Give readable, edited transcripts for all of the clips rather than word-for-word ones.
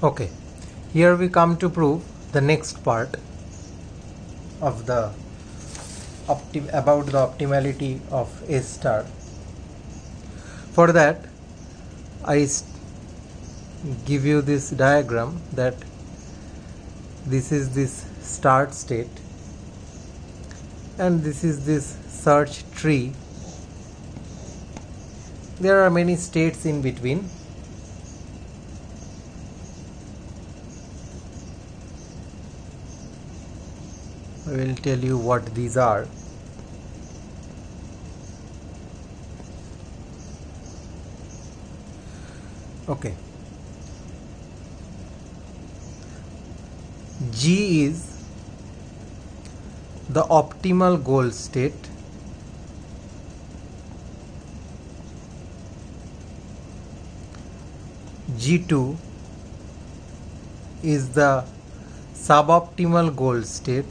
Okay, here we come to prove the next part of the about the optimality of A star. For that, I give you this diagram that this is this start state and this is this search tree. There are many states in between. I will tell you what these are. Okay. G is the optimal goal state. G2 is the suboptimal goal state.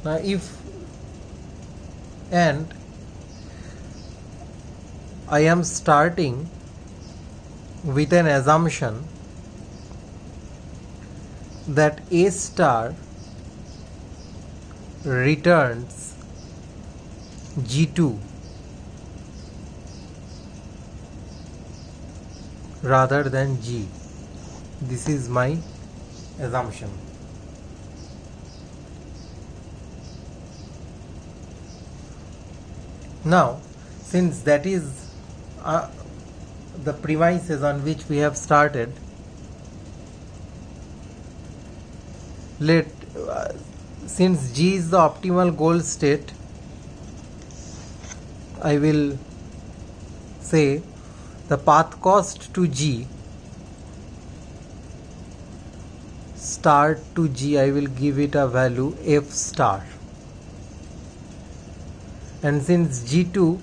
Now and I am starting with an assumption that A star returns G2 rather than G. This is my assumption. Now, since that is the premises on which we have started, since G is the optimal goal state, I will say the path cost to G, start to G, I will give it a value F star. And since G2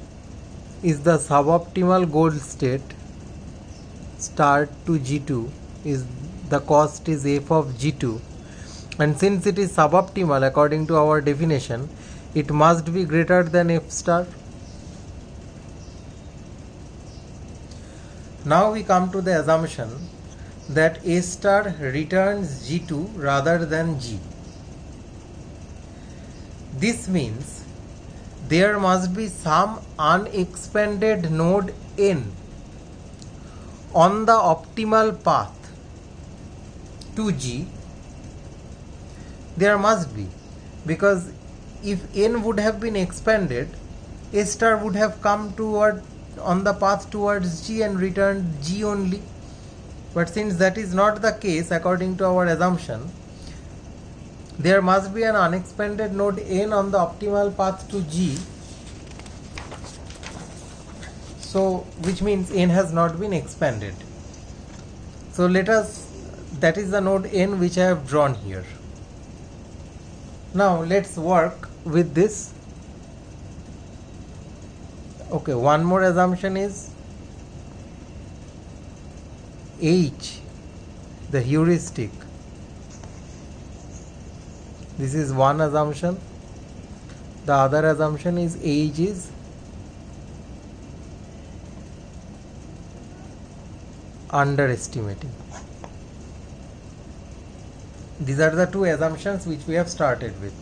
is the suboptimal goal state, start to G2 is the cost is F of G2, and since it is suboptimal according to our definition, it must be greater than F star. Now we come to the assumption that A star returns G2 rather than G. This means there must be some unexpanded node N on the optimal path to G. There must be, because if N would have been expanded, A star would have come on the path towards G and returned G only. But since that is not the case according to our assumption, there must be an unexpanded node N on the optimal path to G. So, which means N has not been expanded. So that is the node N which I have drawn here. Now let's work with this. Okay, one more assumption is H, the heuristic. This is one assumption. The other assumption is H is underestimating. These are the two assumptions which we have started with.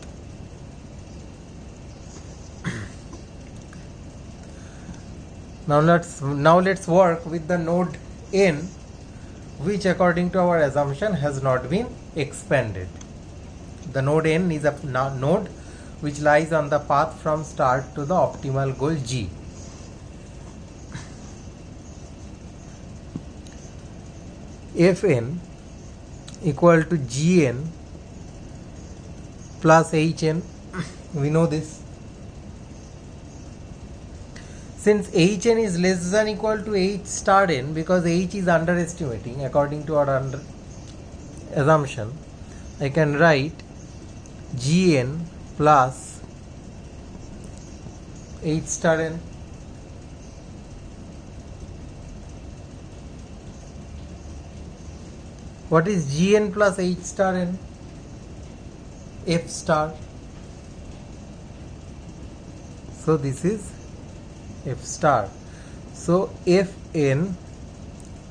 Now let's work with the node N, which according to our assumption has not been expanded. The node N is a node which lies on the path from start to the optimal goal G. Fn equal to Gn plus Hn, we know this. Since Hn is less than equal to H star n, because H is underestimating according to our assumption, I can write Gn plus H star n. What is Gn plus H star n? F star. So this is F star. So Fn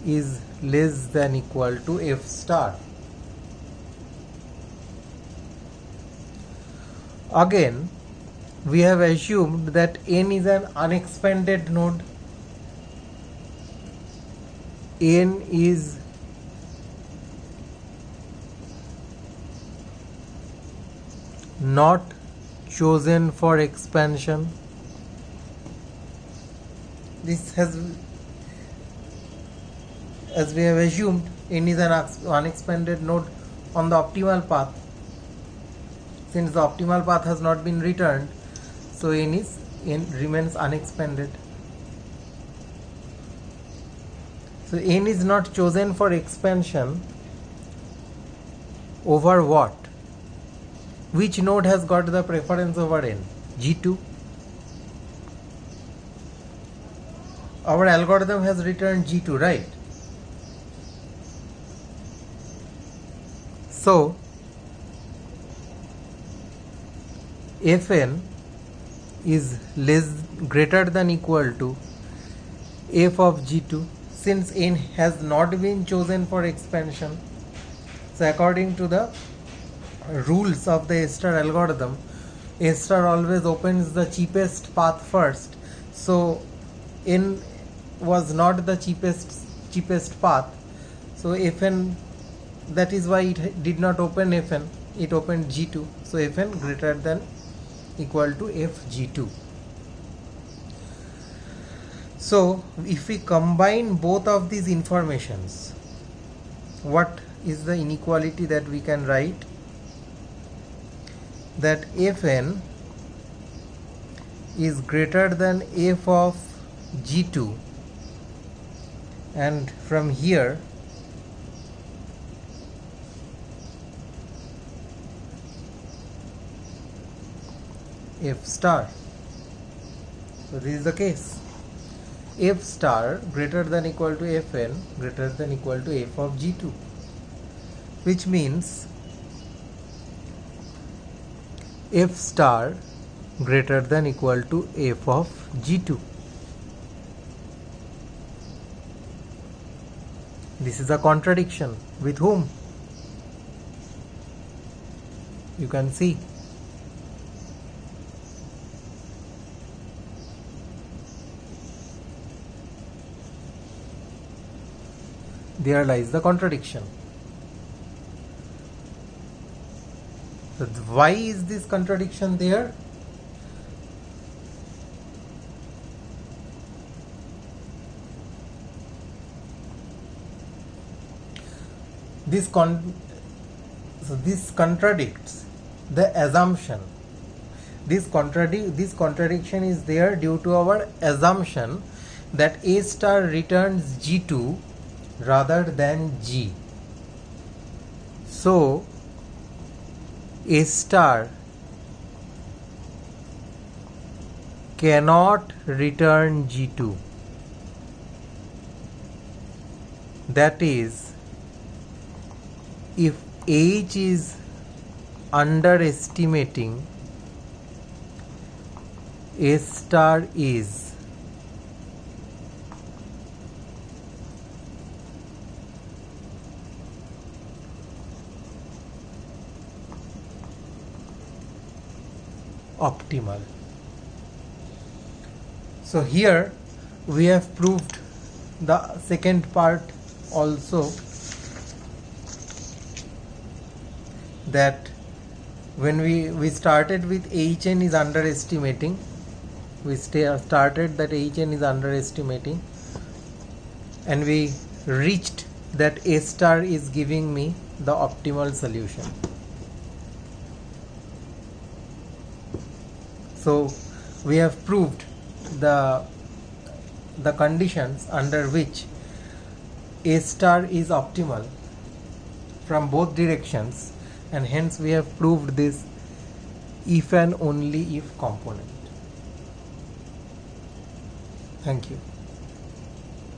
is less than equal to F star. Again, we have assumed that n is an unexpanded node. N is not chosen for expansion. This has, as we have assumed, n is an unexpanded node on the optimal path. Since the optimal path has not been returned, so n remains unexpanded. So n is not chosen for expansion over what? Which node has got the preference over n? G2. Our algorithm has returned G2, right? So Fn is greater than equal to f of G2, since n has not been chosen for expansion. So according to the rules of the A-star algorithm, A-star always opens the cheapest path first. So n was not the cheapest path. So Fn, that is why it did not open Fn, it opened G2. So Fn greater than equal to Fg2. So if we combine both of these informations, what is the inequality that we can write? That Fn is greater than f of G2, and from here F star. So this is the case. F star greater than equal to Fn greater than equal to f of G2, which means F star greater than equal to f of G2. This is a contradiction. With whom? You can see. There lies the contradiction. So why is this contradiction there? This contradicts the assumption. This contradiction is there due to our assumption that A star returns G2 rather than G. So A star cannot return G2. That is, if H is underestimating, A star is optimal. So here we have proved the second part also, that when we started with Hn is underestimating, we started that Hn is underestimating, and we reached that A star is giving me the optimal solution. So we have proved the conditions under which A star is optimal from both directions, and hence we have proved this if and only if component. Thank you.